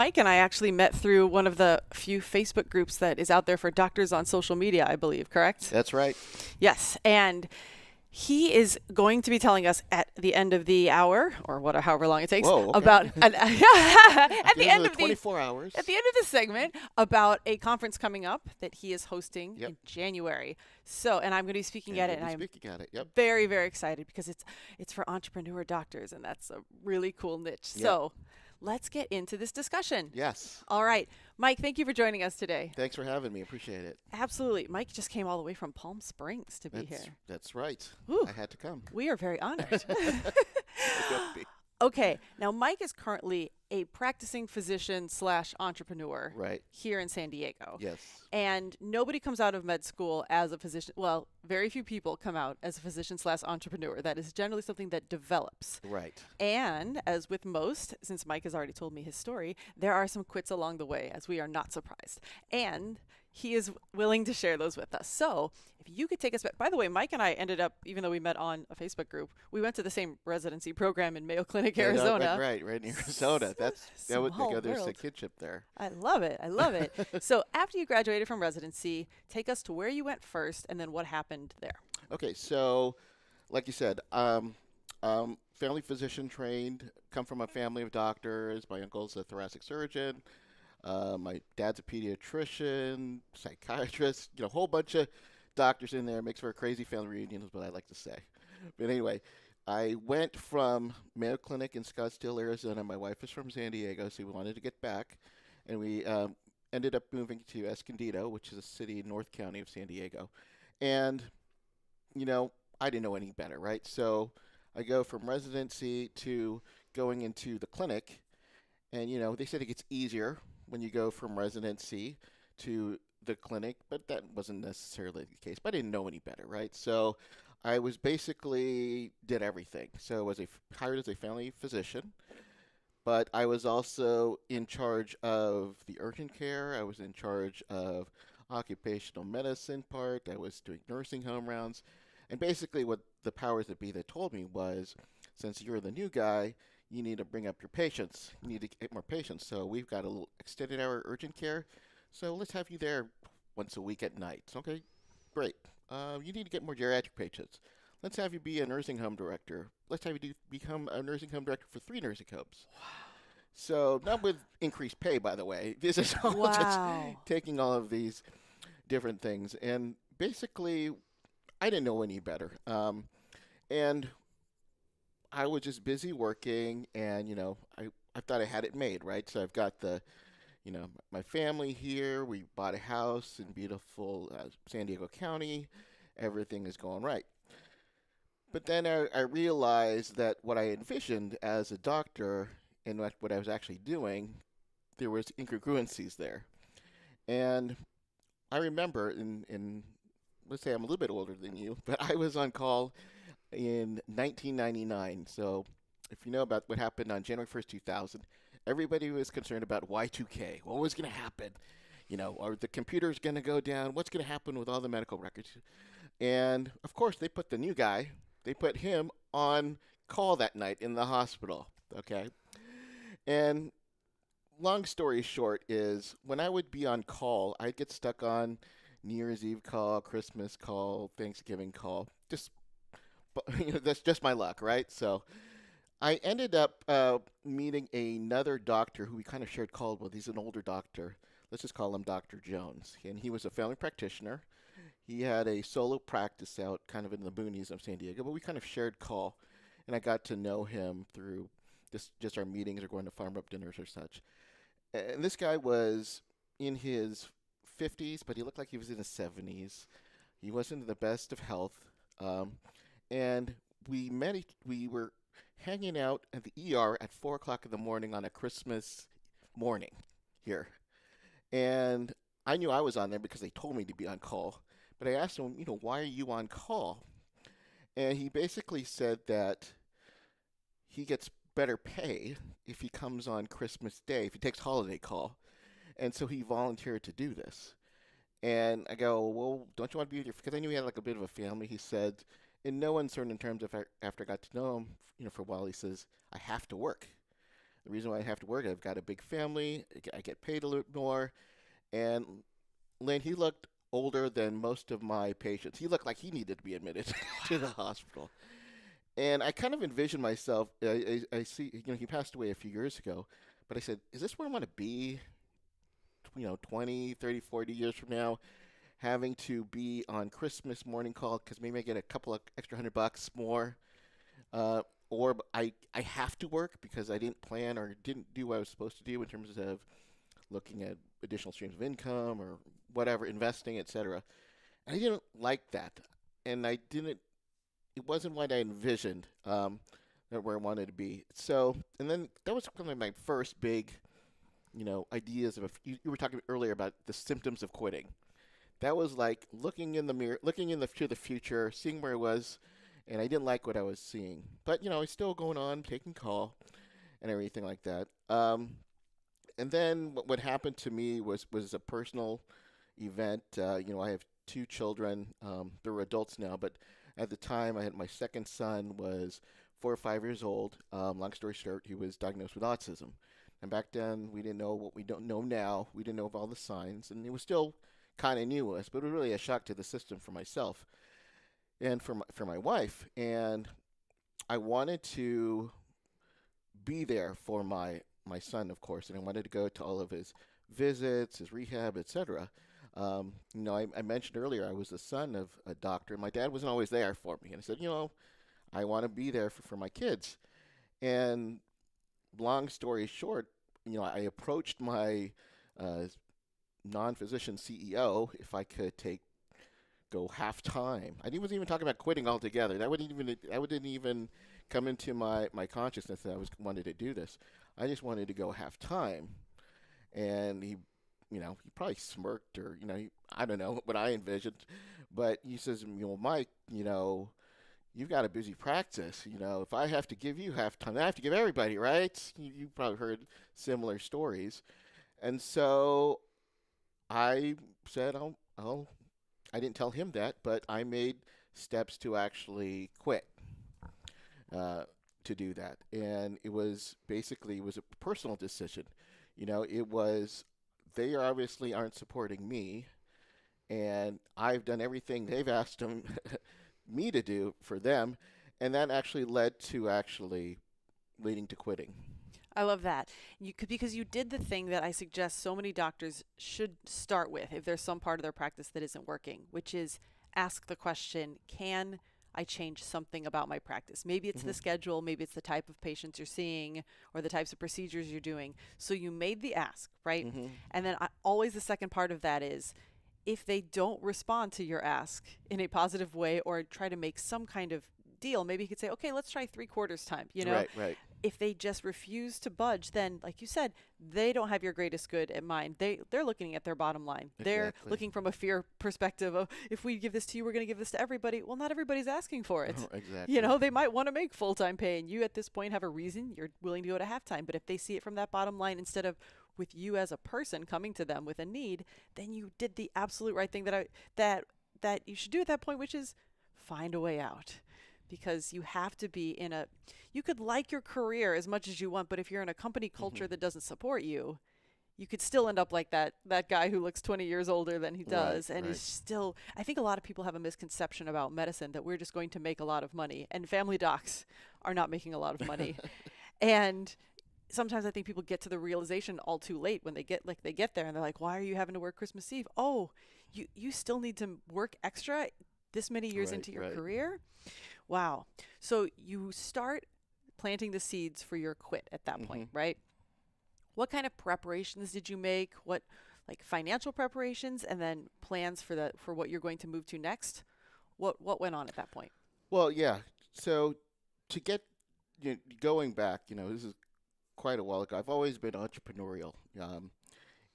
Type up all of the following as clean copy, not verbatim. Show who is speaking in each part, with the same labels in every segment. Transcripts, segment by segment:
Speaker 1: Mike and I actually met through one of the few Facebook groups that is out there for doctors on social media, I believe, correct?
Speaker 2: That's right.
Speaker 1: Yes. And he is going to be telling us at the end of the hour, or whatever, however long it takes,
Speaker 2: Whoa, okay.
Speaker 1: about at the end of the
Speaker 2: 24 hours.
Speaker 1: at the end of this segment about a conference coming up that he is hosting
Speaker 2: Yep.
Speaker 1: in January. So, and I'm going to be speaking at it, and I'm
Speaker 2: speaking at it. Yep.
Speaker 1: very, very excited because it's for entrepreneur doctors, and that's a really cool niche.
Speaker 2: Yep.
Speaker 1: So, let's get into this discussion.
Speaker 2: Yes.
Speaker 1: All right, Mike, thank you for joining us today.
Speaker 2: Thanks for having me. Appreciate it.
Speaker 1: Absolutely. Mike just came all the way from Palm Springs to be here.
Speaker 2: That's right.
Speaker 1: Whew.
Speaker 2: I had to come.
Speaker 1: We are very honored.
Speaker 2: It could be.
Speaker 1: Okay, now Mike is currently a practicing physician / entrepreneur
Speaker 2: Right.
Speaker 1: here in San Diego.
Speaker 2: Yes.
Speaker 1: And nobody comes out of med school as a physician. Well, very few people come out as a physician / entrepreneur. That is generally something that develops.
Speaker 2: Right.
Speaker 1: And as with most, since Mike has already told me his story, there are some quits along the way, as we are not surprised. And he is willing to share those with us. So if you could take us back. By the way, Mike and I ended up, even though we met on a Facebook group, we went to the same residency program in Mayo Clinic, Arizona.
Speaker 2: Right in Arizona. That would
Speaker 1: Small
Speaker 2: go. There's a
Speaker 1: world.
Speaker 2: kinship there.
Speaker 1: I love it. I love it. So after you graduated from residency, take us to where you went first and then what happened there.
Speaker 2: Okay, so like you said, family physician trained, come from a family of doctors. My uncle's a thoracic surgeon. My dad's a pediatrician, psychiatrist, a whole bunch of doctors in there. Makes for a crazy family reunion is what I like to say. But anyway, I went from Mayo Clinic in Scottsdale, Arizona. My wife is from San Diego, so we wanted to get back. And we ended up moving to Escondido, which is a city in North County of San Diego. And, I didn't know any better, right? So I go from residency to going into the clinic. And, they said it gets easier when you go from residency to the clinic, but that wasn't necessarily the case. But I didn't know any better, right? So I was basically did everything. So I was hired as a family physician, but I was also in charge of the urgent care. I was in charge of occupational medicine part. I was doing nursing home rounds. And basically what the powers that be that told me was, since you're the new guy, you need to bring up your patients. You need to get more patients. So we've got a little extended hour urgent care. So let's have you there once a week at night. Okay, great. You need to get more geriatric patients. Let's have you be a nursing home director. Let's have you become a nursing home director for 3 nursing homes. Wow. So not with increased pay, by the way. This is all just taking all of these different things. And basically, I didn't know any better. And I was just busy working, and, I thought I had it made, right? So I've got my family here. We bought a house in beautiful San Diego County. Everything is going right. But then I realized that what I envisioned as a doctor and what I was actually doing, there was incongruencies there. And I remember let's say I'm a little bit older than you, but I was on call in 1999. So if you know about what happened on January 1st, 2000, everybody was concerned about Y2K. What was going to happen? Are the computers going to go down? What's going to happen with all the medical records? And, of course, they put the new guy, they put him on call that night in the hospital, okay? And long story short is when I would be on call, I'd get stuck on New Year's Eve call, Christmas call, Thanksgiving call. That's just my luck, right? So I ended up meeting another doctor who we kind of shared call with. He's an older doctor. Let's just call him Dr. Jones. And he was a family practitioner. He had a solo practice out kind of in the boonies of San Diego, but we kind of shared call. And I got to know him through just our meetings or going to farm up dinners or such. And this guy was in his 50s, but he looked like he was in his 70s. He wasn't in the best of health. And we were hanging out at the ER at 4 o'clock in the morning on a Christmas morning here. And I knew I was on there because they told me to be on call. But I asked him, why are you on call? And he basically said that he gets better pay if he comes on Christmas Day, if he takes holiday call. And so he volunteered to do this. And I go, well, don't you want to be with your, because I knew he had like a bit of a family. He said, in no uncertain terms, after I got to know him, for a while, he says, I have to work. The reason why I have to work, I've got a big family. I get paid a little more. And Lynn, he looked older than most of my patients. He looked like he needed to be admitted to the hospital. And I kind of envisioned myself, I see, he passed away a few years ago, but I said, is this where I want to be, 20, 30, 40 years from now, having to be on Christmas morning call because maybe I get a couple of extra $100 more, uh, or I have to work because I didn't plan or didn't do what I was supposed to do in terms of looking at additional streams of income or whatever, investing, etc. And I didn't like that. And it wasn't what I envisioned where I wanted to be. So, and then that was kind of my first big, ideas of, you were talking earlier about the symptoms of quitting. That was like looking in the mirror, looking to the future, seeing where I was, and I didn't like what I was seeing. But, I was still going on, taking call and everything like that. And then what happened to me was a personal event. I have two children. They're adults now, but at the time, I had my second son was 4 or 5 years old. Long story short, he was diagnosed with autism. And back then, we didn't know what we don't know now. We didn't know of all the signs, and it was still kind of new to us, but it was really a shock to the system for myself and for my wife. And I wanted to be there for my son, of course, and I wanted to go to all of his visits, his rehab, etc. I mentioned earlier I was the son of a doctor. My dad wasn't always there for me, and I said, I want to be there for my kids. And long story short, I approached my non-physician CEO if I could go half time. I wasn't even talking about quitting altogether. That wouldn't even come into my consciousness that I wanted to do this. I just wanted to go half time, and he probably smirked or I don't know what I envisioned, but he says, Mike, you've got a busy practice. If I have to give you half time, I have to give everybody, right? You probably heard similar stories, and so I said, I didn't tell him that, but I made steps to actually quit. To do that, and it was a personal decision. It was they obviously aren't supporting me, and I've done everything they've asked me to do for them, and that actually led to leading to quitting.
Speaker 1: I love that. Because you did the thing that I suggest so many doctors should start with if there's some part of their practice that isn't working, which is ask the question, can I change something about my practice? Maybe it's the schedule, maybe it's the type of patients you're seeing or the types of procedures you're doing. So you made the ask, right? And then always the second part of that is if they don't respond to your ask in a positive way or try to make some kind of deal, maybe you could say, okay, let's try 3/4 time,
Speaker 2: Right.
Speaker 1: If they just refuse to budge, then like you said, they don't have your greatest good in mind. They're looking at their bottom line. They're
Speaker 2: Exactly.
Speaker 1: looking from a fear perspective of, if we give this to you, we're going to give this to everybody. Well, not everybody's asking for it.
Speaker 2: Exactly.
Speaker 1: They might want to make full-time pay, and you at this point have a reason you're willing to go to half-time. But if they see it from that bottom line instead of with you as a person coming to them with a need, then you did the absolute right thing that you should do at that point, which is find a way out. Because you have to be you could like your career as much as you want, but if you're in a company culture that doesn't support you, you could still end up like that guy who looks 20 years older than he does and is still, I think a lot of people have a misconception about medicine that we're just going to make a lot of money, and family docs are not making a lot of money. And sometimes I think people get to the realization all too late when they get there and they're like, why are you having to work Christmas Eve? Oh, you still need to work extra this many years into your career? Wow. So you start planting the seeds for your quit at that point, right? What kind of preparations did you make? What, like financial preparations, and then plans for what you're going to move to next? What went on at that point?
Speaker 2: Well, yeah. So to get going back, this is quite a while ago. I've always been entrepreneurial.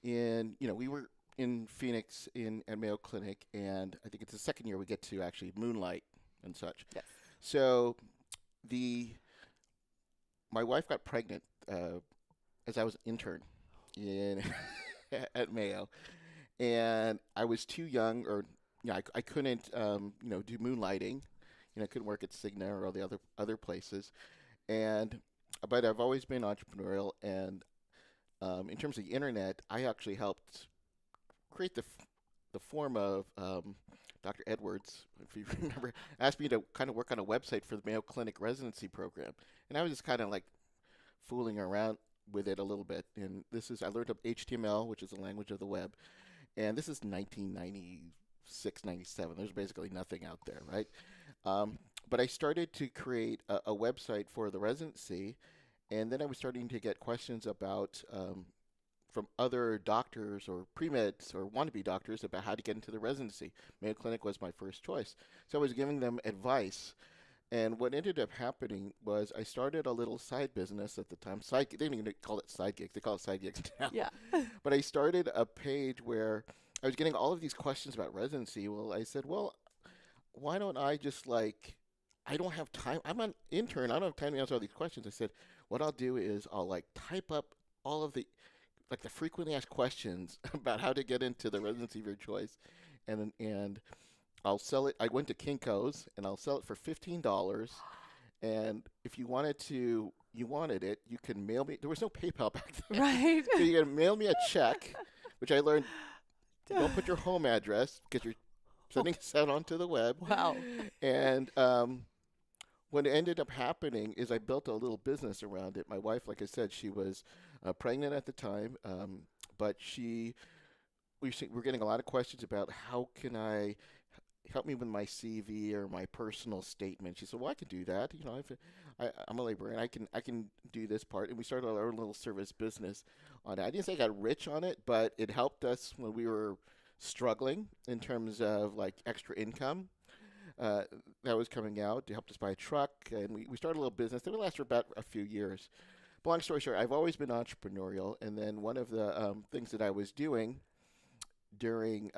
Speaker 2: And we were in Phoenix at Mayo Clinic, and I think it's the second year we get to actually moonlight and such.
Speaker 1: Yes.
Speaker 2: So my wife got pregnant as I was an intern at Mayo, and I was too young, or I couldn't do moonlighting. I couldn't work at Cigna or all the other places, and but I've always been entrepreneurial, and in terms of the internet, I actually helped create the form of Dr. Edwards, if you remember, asked me to kind of work on a website for the Mayo Clinic residency program, and I was just kind of like fooling around with it a little bit. And I learned up HTML, which is the language of the web, and this is 1996, 97. There's basically nothing out there, right? But I started to create a website for the residency, and then I was starting to get questions about from other doctors or pre-meds or wannabe doctors about how to get into the residency. Mayo Clinic was my first choice. So I was giving them advice. And what ended up happening was I started a little side business at the time. They didn't even call it side gigs. They call it side gigs now.
Speaker 1: Yeah.
Speaker 2: But I started a page where I was getting all of these questions about residency. Well, I said, well, why don't I just I don't have time. I'm an intern. I don't have time to answer all these questions. I said, what I'll do is I'll type up all of the frequently asked questions about how to get into the residency of your choice, and I'll sell it. I went to Kinko's and I'll sell it for $15. And if you wanted it, you can mail me. There was no PayPal back then.
Speaker 1: Right.
Speaker 2: So you can mail me a check, which I learned. Don't put your home address because you're sending this out onto the web.
Speaker 1: Wow.
Speaker 2: And what ended up happening is I built a little business around it. My wife, like I said, she was pregnant at the time, but we were getting a lot of questions about how can I help me with my CV or my personal statement. She said, "Well, I can do that. You know, I'm a librarian. I can do this part." And we started our little service business on it. I didn't say I got rich on it, but it helped us when we were struggling in terms of extra income. That was coming out. It helped us buy a truck, and we started a little business that would last for about a few years. But long story short, I've always been entrepreneurial, and then one of the things that I was doing during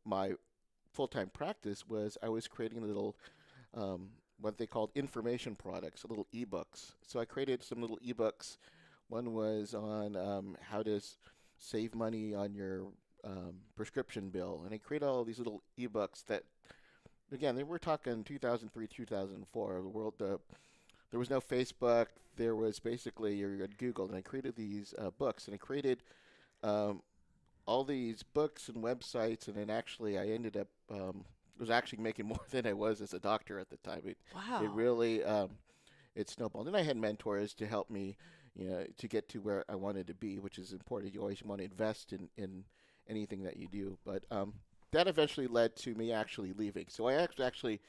Speaker 2: my full-time practice was I was creating little what they called information products, little ebooks. So I created some little ebooks. One was on how to save money on your prescription bill, and I created all these little ebooks that, again, we're talking 2003, 2004. There was no Facebook. There was basically you had Google, and I created these books, and I created all these books and websites, and then actually I ended up was actually making more than I was as a doctor at the time.
Speaker 1: Wow.
Speaker 2: It really it snowballed. And I had mentors to help me, to get to where I wanted to be, which is important. You always want to invest in anything that you do, but that eventually led to me actually leaving. So I actually,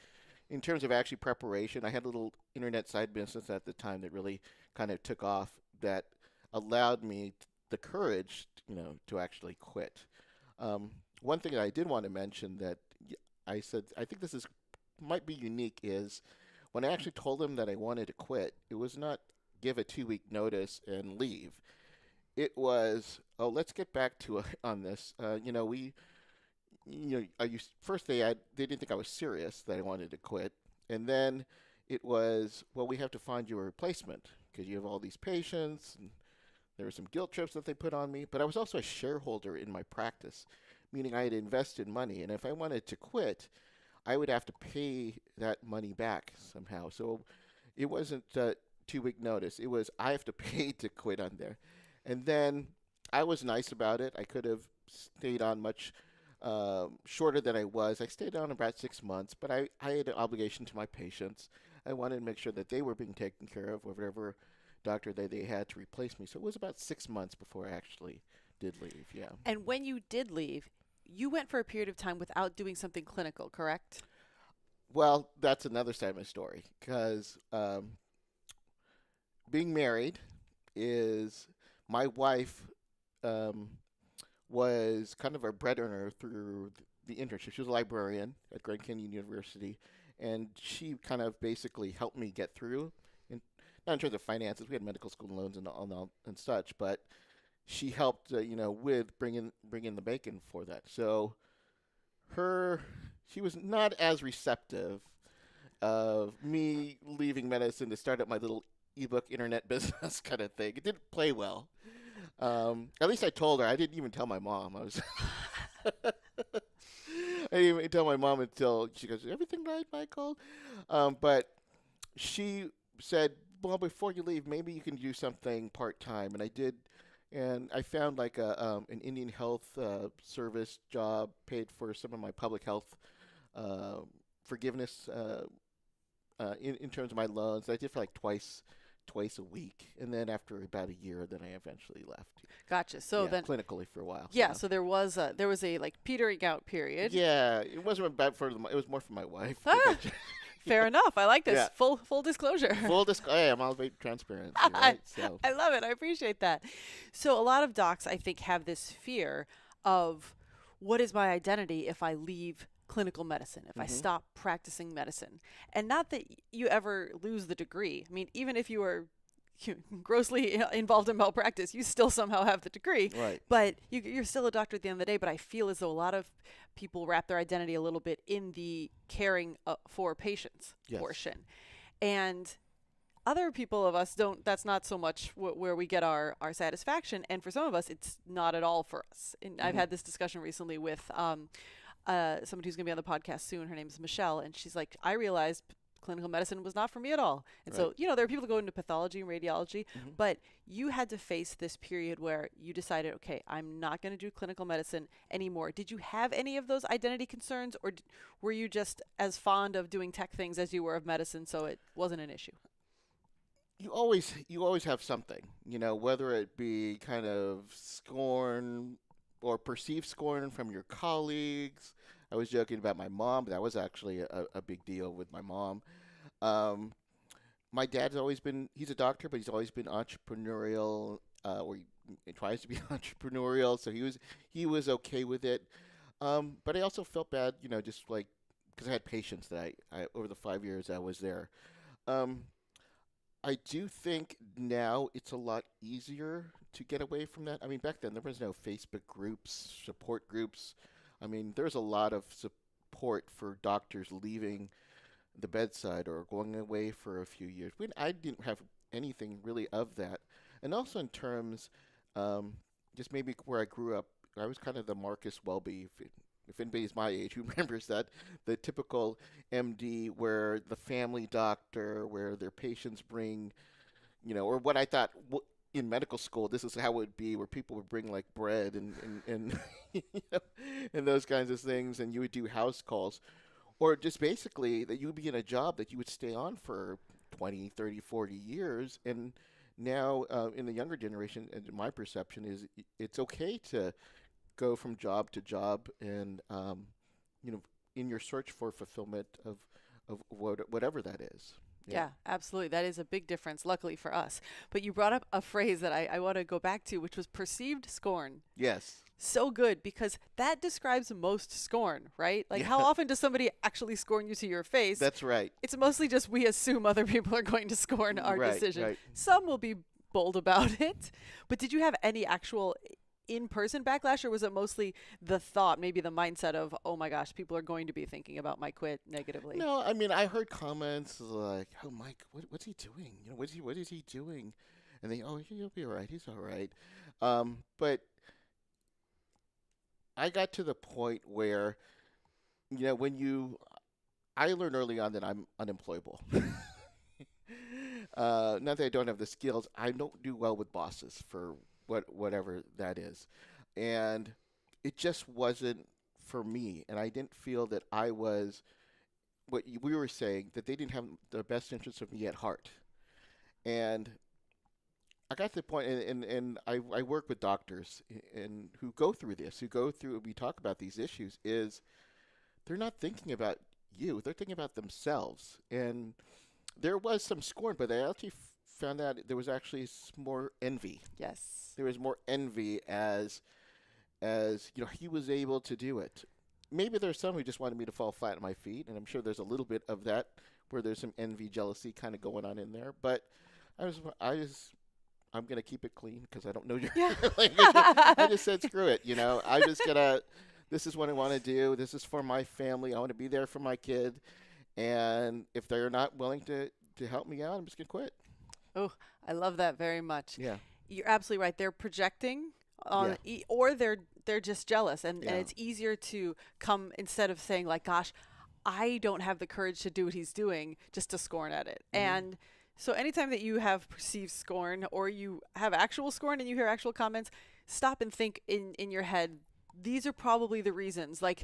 Speaker 2: in terms of actually preparation, I had a little internet side business at the time that really kind of took off that allowed me the courage, to actually quit. One thing that I did want to mention that I said, I think this might be unique, is when I actually told them that I wanted to quit, it was not give a 2-week notice and leave. It was, oh, let's get back to on this. First they didn't think I was serious that I wanted to quit, and then it was, well, we have to find you a replacement because you have all these patients, and there were some guilt trips that they put on me. But I was also a shareholder in my practice, meaning I had invested money, and if I wanted to quit, I would have to pay that money back somehow. So it wasn't a 2-week notice. It was I have to pay to quit on there. And then I was nice about it. I could have stayed on much shorter than I was. I stayed on about 6 months, but I had an obligation to my patients. I wanted to make sure that they were being taken care of, whatever doctor they had to replace me. So it was about 6 months before I actually did leave, yeah.
Speaker 1: And when you did leave, you went for a period of time without doing something clinical, correct?
Speaker 2: Well, that's another side of my story, because being married is, my wife was kind of a bread earner through the internship. She was a librarian at Grand Canyon University, and she kind of basically helped me get through, not in terms of finances. We had medical school loans and such, but she helped, with bringing the bacon for that. So she was not as receptive of me leaving medicine to start up my little ebook internet business kind of thing. It didn't play well. At least I told her. I didn't even tell my mom. I didn't even tell my mom until she goes, "Everything right, Michael?" But she said well, before you leave, maybe you can do something part-time. And I did, and I found like an Indian health service job, paid for some of my public health uh, forgiveness in terms of my loans. I did for like twice a week, and then after about a year, then I eventually left.
Speaker 1: Gotcha. So
Speaker 2: Yeah,
Speaker 1: then,
Speaker 2: clinically for a while.
Speaker 1: yeah. So there was a like petering out period.
Speaker 2: Yeah, it wasn't bad for them. It was more for my wife.
Speaker 1: Ah, fair enough. I like this.
Speaker 2: Yeah.
Speaker 1: Full disclosure.
Speaker 2: Hey, I'm all about transparency, right? So
Speaker 1: I love it. I appreciate that. So a lot of docs, I think, have this fear of what is my identity if I leave clinical medicine, if I stop practicing medicine. And not that you ever lose the degree. I mean, even if you are grossly involved in malpractice, you still somehow have the degree.
Speaker 2: right.
Speaker 1: But you're still a doctor at the end of the day. But I feel as though a lot of people wrap their identity a little bit in the caring for patients
Speaker 2: Yes.
Speaker 1: portion. And other people of us don't, that's not so much where we get our satisfaction. And for some of us, it's not at all for us. And I've had this discussion recently with somebody who's going to be on the podcast soon. Her name is Michelle. And she's like, I realized clinical medicine was not for me at all. And so,
Speaker 2: Right.
Speaker 1: there are people that go into pathology and radiology, but you had to face this period where you decided, okay, I'm not going to do clinical medicine anymore. Did you have any of those identity concerns, or were you just as fond of doing tech things as you were of medicine, so it wasn't an issue?
Speaker 2: You always have something, whether it be kind of scorn or perceived scorn from your colleagues. I was joking about my mom, but that was actually a big deal with my mom. My dad's always he's a doctor, but he's always been entrepreneurial, or he tries to be entrepreneurial, so he was okay with it. But I also felt bad, just like, because I had patients that I over the 5 years I was there. I do think now it's a lot easier to get away from that. I mean, back then there was no Facebook groups, support groups. I mean, there's a lot of support for doctors leaving the bedside or going away for a few years. I didn't have anything really of that. And also in terms, just maybe where I grew up, I was kind of the Marcus Welby. If anybody's my age who remembers that, the typical MD where the family doctor, where their patients bring, or what I thought in medical school, this is how it would be, where people would bring like bread and and those kinds of things, and you would do house calls. Or just basically that you would be in a job that you would stay on for 20, 30, 40 years. And now in the younger generation, and my perception is it's okay to go from job to job and, in your search for fulfillment of whatever that is.
Speaker 1: Yeah, absolutely. That is a big difference, luckily for us. But you brought up a phrase that I want to go back to, which was perceived scorn.
Speaker 2: Yes.
Speaker 1: So good, because that describes most scorn, right? Like, how often does somebody actually scorn you to your face?
Speaker 2: That's right.
Speaker 1: It's mostly just we assume other people are going to scorn our decision.
Speaker 2: Right.
Speaker 1: Some will be bold about it. But did you have any actual in-person backlash, or was it mostly the thought, maybe the mindset of, oh my gosh, people are going to be thinking about my quit negatively?
Speaker 2: No, I mean, I heard comments like, oh, Mike, what's he doing? What is he doing? And they, oh, he'll be all right. He's all right. But I got to the point where, I learned early on that I'm unemployable. Not that I don't have the skills. I don't do well with bosses for whatever that is. And it just wasn't for me. And I didn't feel that I was, we were saying, that they didn't have the best interests of me at heart. And I got to the point, and I work with doctors and who go through this, we talk about these issues, is they're not thinking about you. They're thinking about themselves. And there was some scorn, but I actually found out there was actually more envy.
Speaker 1: Yes.
Speaker 2: There was more envy as he was able to do it. Maybe there's some who just wanted me to fall flat on my feet, and I'm sure there's a little bit of that where there's some envy, jealousy kind of going on in there. But I'm going to keep it clean because I don't know your language. I just said, screw it. I'm just going to, this is what I want to do. This is for my family. I want to be there for my kid. And if they're not willing to help me out, I'm just going to quit.
Speaker 1: Oh, I love that very much.
Speaker 2: Yeah.
Speaker 1: You're absolutely right. They're projecting on, or they're just jealous, and it's easier to come, instead of saying like, gosh, I don't have the courage to do what he's doing, just to scorn at it. And So anytime that you have perceived scorn or you have actual scorn and you hear actual comments, stop and think in your head, these are probably the reasons. Like,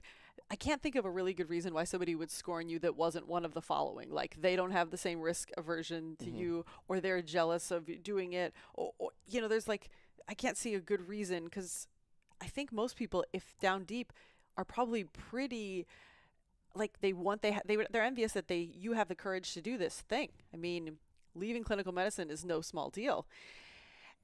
Speaker 1: I can't think of a really good reason why somebody would scorn you that wasn't one of the following. Like, they don't have the same risk aversion to you, or they're jealous of you doing it, or there's like, I can't see a good reason, because I think most people, if down deep, are probably pretty, like, they're envious that you have the courage to do this thing. I mean, leaving clinical medicine is no small deal.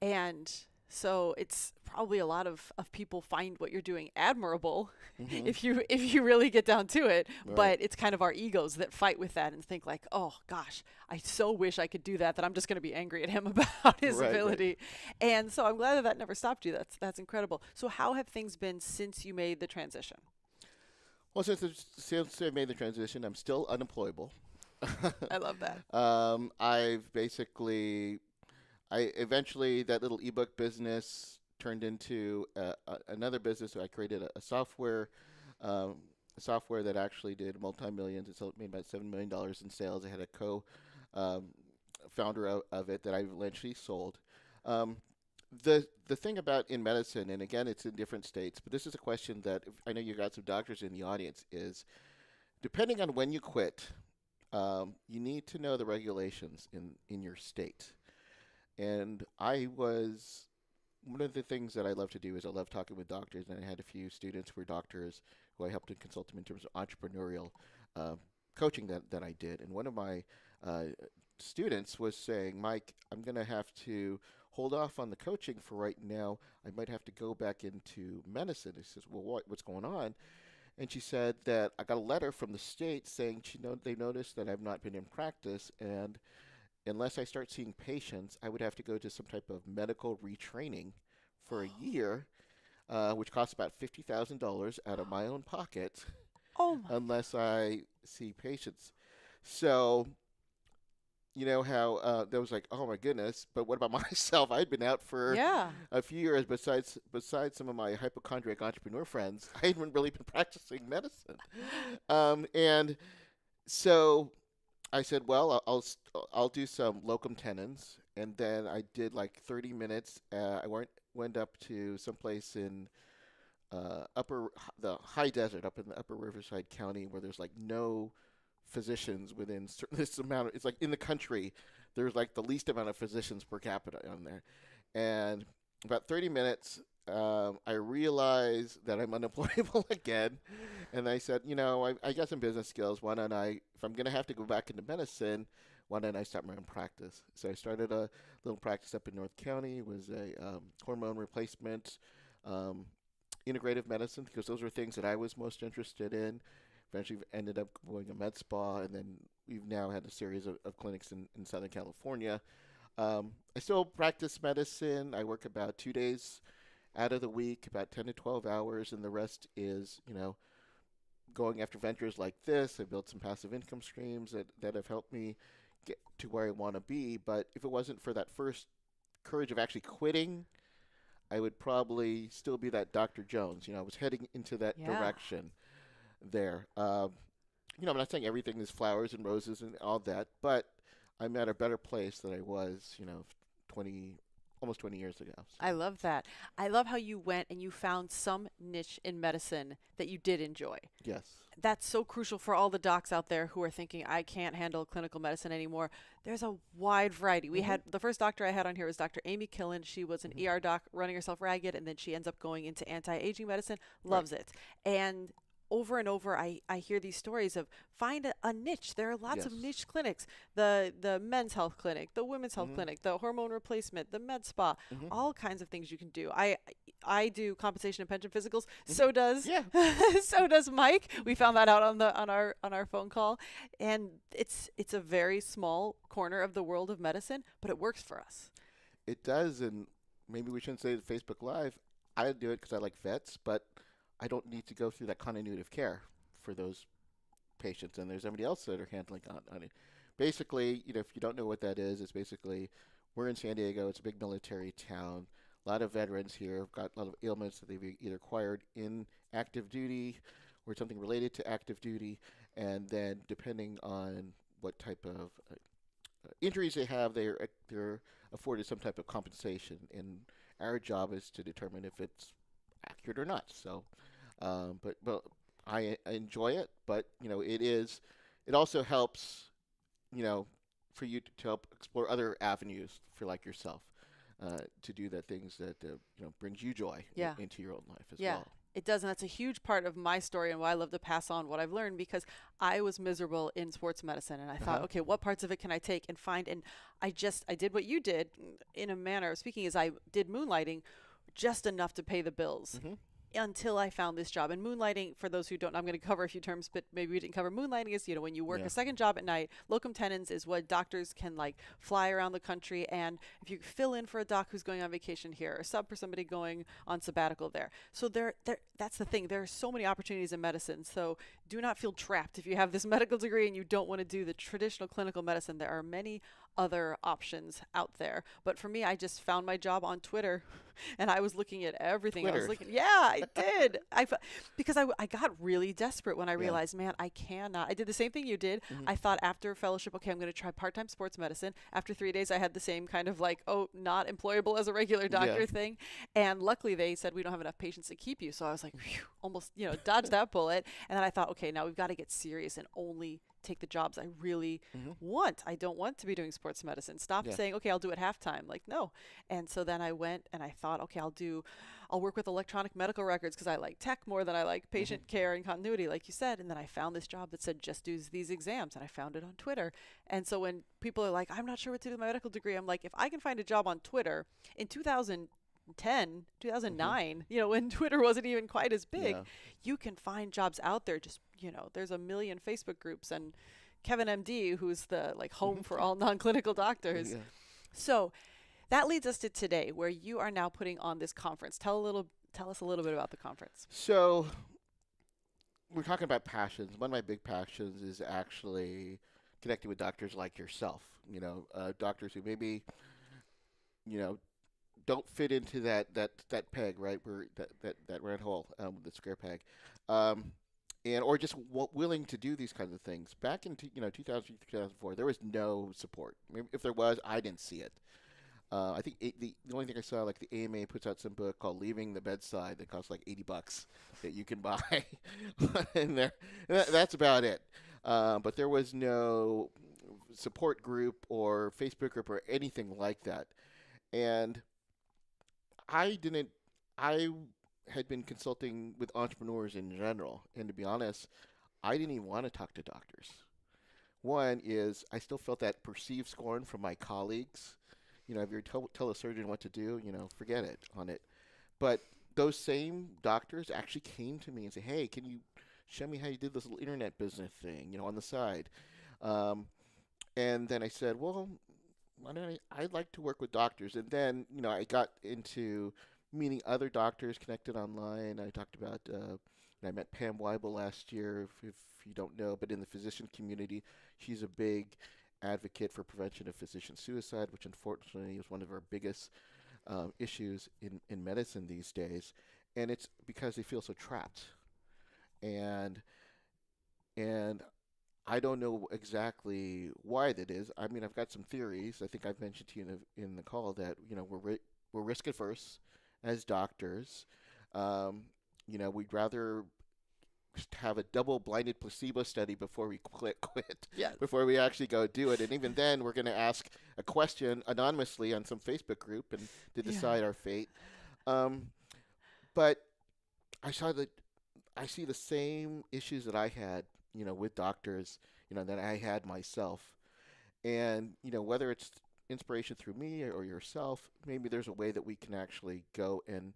Speaker 1: And so it's probably a lot of people find what you're doing admirable if you really get down to it.
Speaker 2: Right.
Speaker 1: But it's kind of our egos that fight with that and think like, oh gosh, I so wish I could do that I'm just going to be angry at him about his
Speaker 2: Right,
Speaker 1: ability. And so I'm glad that never stopped you. That's incredible. So how have things been since you made the transition?
Speaker 2: Well, since I made the transition, I'm still unemployable.
Speaker 1: I love that.
Speaker 2: I eventually, that little ebook business turned into another business. So I created a software that actually did multi-millions. It made about $7 million in sales. I had a co-founder of it that I eventually sold. The thing about in medicine, and again, it's in different states, but this is a question that I know you got some doctors in the audience, is depending on when you quit, you need to know the regulations in your state. And one of the things that I love to do is I love talking with doctors, and I had a few students who were doctors who I helped to consult them in terms of entrepreneurial coaching that I did. And one of my students was saying, Mike, I'm going to have to hold off on the coaching for right now. I might have to go back into medicine. He says, well, what's going on? And she said that I got a letter from the state saying they noticed that I've not been in practice, and unless I start seeing patients, I would have to go to some type of medical retraining for a year, which costs about $50,000 out of my own pocket.
Speaker 1: Oh my.
Speaker 2: Unless I see patients. So, you know how there was like, oh my goodness, but what about myself? I'd been out for a few years. Besides some of my hypochondriac entrepreneur friends, I hadn't really been practicing medicine. And so I said, well, I'll do some locum tenens, and then I did like 30 minutes. I went up to someplace in the high desert up in the upper Riverside County, where there's like no physicians within this amount it's like in the country there's like the least amount of physicians per capita on there. And about 30 minutes, I realized that I'm unemployable again, and I said, I got some business skills. Why don't I, if I'm going to have to go back into medicine, why don't I start my own practice? So I started a little practice up in North County. It was a hormone replacement, integrative medicine, because those were things that I was most interested in. Eventually ended up going to med spa, and then we've now had a series of clinics in Southern California. I still practice medicine. I work about 2 days out of the week, about 10 to 12 hours, and the rest is, going after ventures like this. I built some passive income streams that have helped me get to where I want to be. But if it wasn't for that first courage of actually quitting, I would probably still be that Dr. Jones. I was heading into that direction there. I'm not saying everything is flowers and roses and all that, but I'm at a better place than I was, almost 20 years ago. So.
Speaker 1: I love that. I love how you went and you found some niche in medicine that you did enjoy.
Speaker 2: Yes.
Speaker 1: That's so crucial for all the docs out there who are thinking, I can't handle clinical medicine anymore. There's a wide variety. We had, the first doctor I had on here was Dr. Amy Killen. She was an ER doc running herself ragged, and then she ends up going into anti-aging medicine, loves it. And over and over, I hear these stories of find a niche. There are lots of niche clinics. The men's health clinic, the women's health clinic, the hormone replacement, the med spa, all kinds of things you can do. I do compensation and pension physicals. So does so does Mike. We found that out on our phone call. And it's a very small corner of the world of medicine, but it works for us.
Speaker 2: It does, and maybe we shouldn't say it Facebook Live. I do it because I like vets, but I don't need to go through that continuity of care for those patients, and there's somebody else that are handling on it. Basically, if you don't know what that is, it's basically we're in San Diego. It's a big military town. A lot of veterans here have got a lot of ailments that they've either acquired in active duty or something related to active duty, and then depending on what type of injuries they have, they're afforded some type of compensation, and our job is to determine if it's accurate or not. So, but I enjoy it, but it also helps, you know, for you to help explore other avenues for like yourself, to do the things that brings you joy
Speaker 1: Yeah.
Speaker 2: into your own life as
Speaker 1: Yeah.
Speaker 2: well.
Speaker 1: It does, and that's a huge part of my story and why I love to pass on what I've learned, because I was miserable in sports medicine, and I thought,
Speaker 2: Uh-huh.
Speaker 1: okay, what parts of it can I take and find? And I did what you did in a manner of speaking, is I did moonlighting just enough to pay the bills
Speaker 2: Hmm.
Speaker 1: until I found this job. And moonlighting, for those who don't, I'm going to cover a few terms, but maybe we didn't cover. Moonlighting is, when you work
Speaker 2: Yeah.
Speaker 1: a second job at night. Locum tenens is what doctors can like fly around the country, and if you fill in for a doc who's going on vacation here, or sub for somebody going on sabbatical there. So that's the thing. There are so many opportunities in medicine. So do not feel trapped if you have this medical degree and you don't want to do the traditional clinical medicine. There are many other options out there. But for me, I just found my job on Twitter and I was looking at everything. I was
Speaker 2: Twitter.
Speaker 1: looking, yeah, I did. Because I got really desperate when I
Speaker 2: Yeah.
Speaker 1: realized, man, I cannot. I did the same thing you did.
Speaker 2: Hmm.
Speaker 1: I thought after fellowship, okay, I'm going to try part-time sports medicine. After 3 days, I had the same kind of like, oh, not employable as a regular doctor
Speaker 2: Yeah.
Speaker 1: thing. And luckily, they said we don't have enough patients to keep you. So I was like, phew, almost, dodged that bullet. And then I thought, okay, now we've got to get serious and only take the jobs I really
Speaker 2: Hmm.
Speaker 1: want. I don't want to be doing sports medicine. Stop
Speaker 2: Yeah.
Speaker 1: saying, okay, I'll do it halftime. Like, no. And so then I went and I thought, okay, I'll work with electronic medical records because I like tech more than I like
Speaker 2: Hmm.
Speaker 1: patient care and continuity, like you said. And then I found this job that said just do these exams, and I found it on Twitter. And so when people are like, I'm not sure what to do with my medical degree, I'm like, if I can find a job on Twitter in 2010,
Speaker 2: Hmm.
Speaker 1: 2009, when Twitter wasn't even quite as big,
Speaker 2: Yeah.
Speaker 1: you can find jobs out there. Just, there's a million Facebook groups, and Kevin MD, who's the like home
Speaker 2: Hmm.
Speaker 1: for all non-clinical doctors.
Speaker 2: Yeah.
Speaker 1: So that leads us to today, where you are now putting on this conference. Tell us a little bit about the conference.
Speaker 2: So we're talking about passions. One of my big passions is actually connecting with doctors like yourself. Doctors who maybe you know don't fit into that peg, right? Where that round hole, the square peg, um, and or just willing to do these kinds of things. Back in 2000, 2004, there was no support. Maybe if there was, I didn't see it. I think the only thing I saw, like the AMA puts out some book called "Leaving the Bedside" that costs like $80 that you can buy, and that's about it. But there was no support group or Facebook group or anything like that, and I didn't. I had been consulting with entrepreneurs in general, and to be honest, I didn't even want to talk to doctors. One is I still felt that perceived scorn from my colleagues. If you tell a surgeon what to do, forget it on it. But those same doctors actually came to me and said, "Hey, can you show me how you did this little internet business thing, on the side?" Um, and then I said, "Well, why don't I'd like to work with doctors." And then, I got into meeting other doctors connected online. I talked about, I met Pam Weibel last year, if you don't know, but in the physician community, she's a big advocate for prevention of physician suicide, which unfortunately is one of our biggest issues in medicine these days. And it's because they feel so trapped. And and I don't know exactly why that is. I mean, I've got some theories. I think I've mentioned to you in the call that we're risk averse as doctors. Um, we'd rather have a double-blinded placebo study before we quit,
Speaker 1: Yes.
Speaker 2: before we actually go do it. And even then, we're going to ask a question anonymously on some Facebook group and to
Speaker 1: Yeah.
Speaker 2: decide our fate. Um, but I saw that I see the same issues that I had, with doctors, that I had myself. And, whether it's inspiration through me or yourself, maybe there's a way that we can actually go and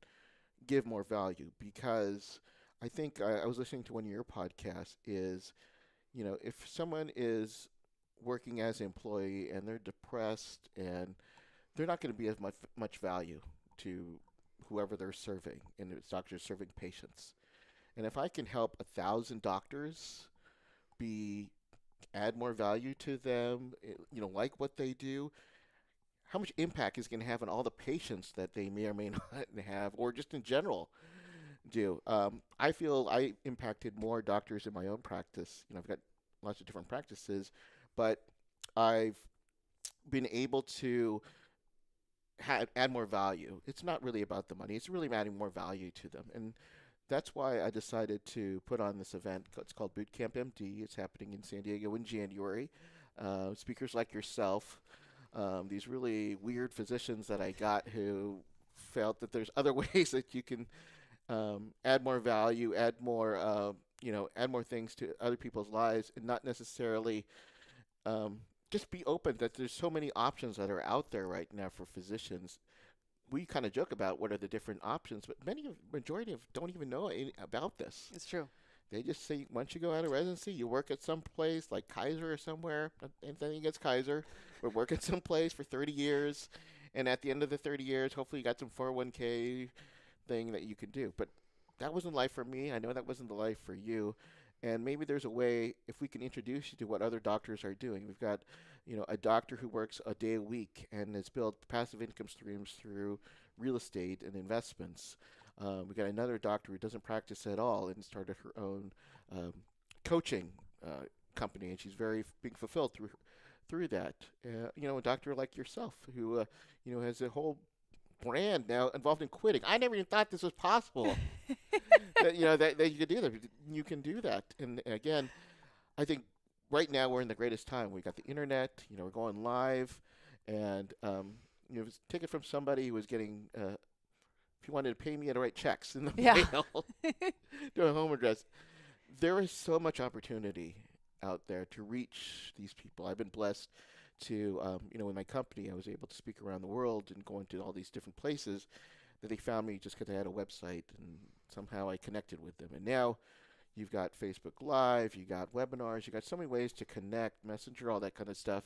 Speaker 2: give more value. Because I think I was listening to one of your podcasts is, if someone is working as an employee and they're depressed and they're not going to be as much value to whoever they're serving, and it's doctors serving patients. And if I can help 1,000 doctors be add more value to them, like what they do, how much impact is going to have on all the patients that they may or may not have, or just in general do. I feel I impacted more doctors in my own practice. I've got lots of different practices, but I've been able to add more value. It's not really about the money. It's really adding more value to them. And that's why I decided to put on this event. It's called Bootcamp MD. It's happening in San Diego in January. Speakers like yourself, these really weird physicians that I got who felt that there's other ways that you can add more value, add more things to other people's lives, and not necessarily just be open that there's so many options that are out there right now for physicians. We kind of joke about what are the different options, but majority of don't even know about this.
Speaker 1: It's true.
Speaker 2: They just say once you go out of residency, you work at some place like Kaiser or somewhere. Anything against Kaiser, but work at some place for 30 years, and at the end of the 30 years, hopefully you got some 401k thing that you can do. But that wasn't life for me. I know that wasn't the life for you. And maybe there's a way, if we can introduce you to what other doctors are doing. We've got, a doctor who works a day a week and has built passive income streams through real estate and investments. We've got another doctor who doesn't practice at all and started her own coaching company, and she's very being fulfilled through that. A doctor like yourself who, has a whole brand now involved in quitting. I never even thought this was possible. that you could do that. You can do that. And again, I think right now we're in the greatest time. We got the internet. We're going live, and take it from somebody who was getting. If you wanted to pay me, to write checks in the mail to a home address. There is so much opportunity out there to reach these people. I've been blessed to, with my company, I was able to speak around the world and go into all these different places that they found me just because I had a website, and somehow I connected with them. And now you've got Facebook Live, you got webinars, you got so many ways to connect, Messenger, all that kind of stuff.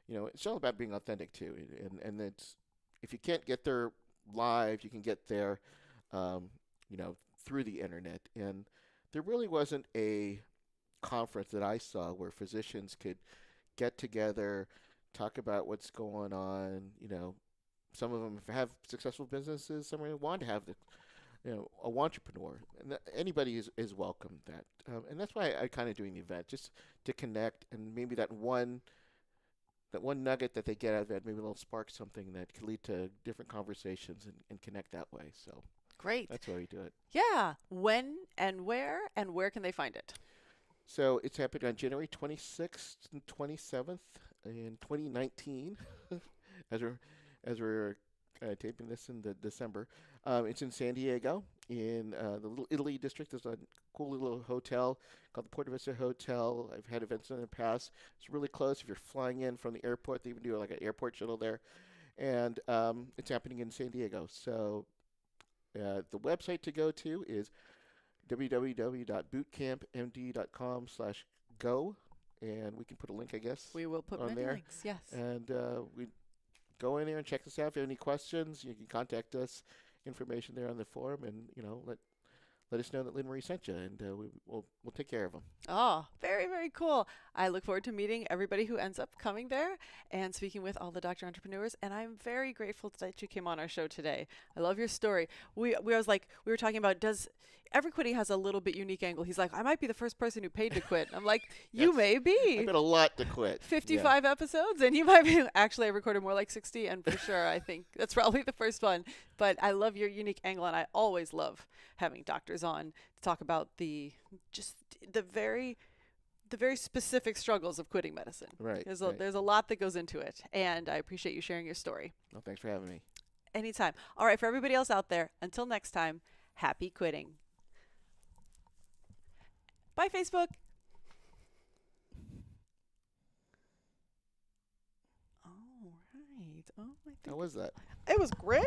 Speaker 2: It's all about being authentic too. And it's, if you can't get there live, you can get there, through the internet. And there really wasn't a conference that I saw where physicians could get together, talk about what's going on. Some of them have successful businesses. Some of them want to have a entrepreneur. And anybody is welcome that. And that's why I kind of doing the event, just to connect, and maybe that one nugget that they get out of it, maybe a little spark something that could lead to different conversations and connect that way. So
Speaker 1: great.
Speaker 2: That's why we do it.
Speaker 1: Yeah. When and where can they find it?
Speaker 2: So it's happening on January 26th and 27th in 2019, as we're taping this in December. It's in San Diego, in the Little Italy district. There's a cool little hotel called the Porta Vista Hotel. I've had events in the past. It's really close. If you're flying in from the airport, they even do like an airport shuttle there. And it's happening in San Diego. So the website to go to is www.bootcampmd.com/go, and we can put a link, I guess.
Speaker 1: We will put
Speaker 2: on
Speaker 1: many
Speaker 2: there.
Speaker 1: links, yes.
Speaker 2: And we go in there and check this out. If you have any questions, you can contact us. Information there on the forum, and let us know that Lynn Marie sent you, and we'll take care of them.
Speaker 1: Oh, very, very cool. I look forward to meeting everybody who ends up coming there and speaking with all the doctor entrepreneurs. And I'm very grateful that you came on our show today. I love your story. We were talking about, every quitting has a little bit unique angle. He's like, I might be the first person who paid to quit. I'm like, you may be.
Speaker 2: I've got a lot to quit.
Speaker 1: 55 episodes, and you might be. Actually, I recorded more like 60, and for sure, I think that's probably the first one. But I love your unique angle, and I always love having doctors on to talk about the very specific struggles of quitting medicine.
Speaker 2: Right.
Speaker 1: There's a lot that goes into it, and I appreciate you sharing your story.
Speaker 2: Well, thanks for having me.
Speaker 1: Anytime. All right, for everybody else out there, until next time, happy quitting. Bye, Facebook. All right. Oh, I think
Speaker 2: How was that?
Speaker 1: it was great.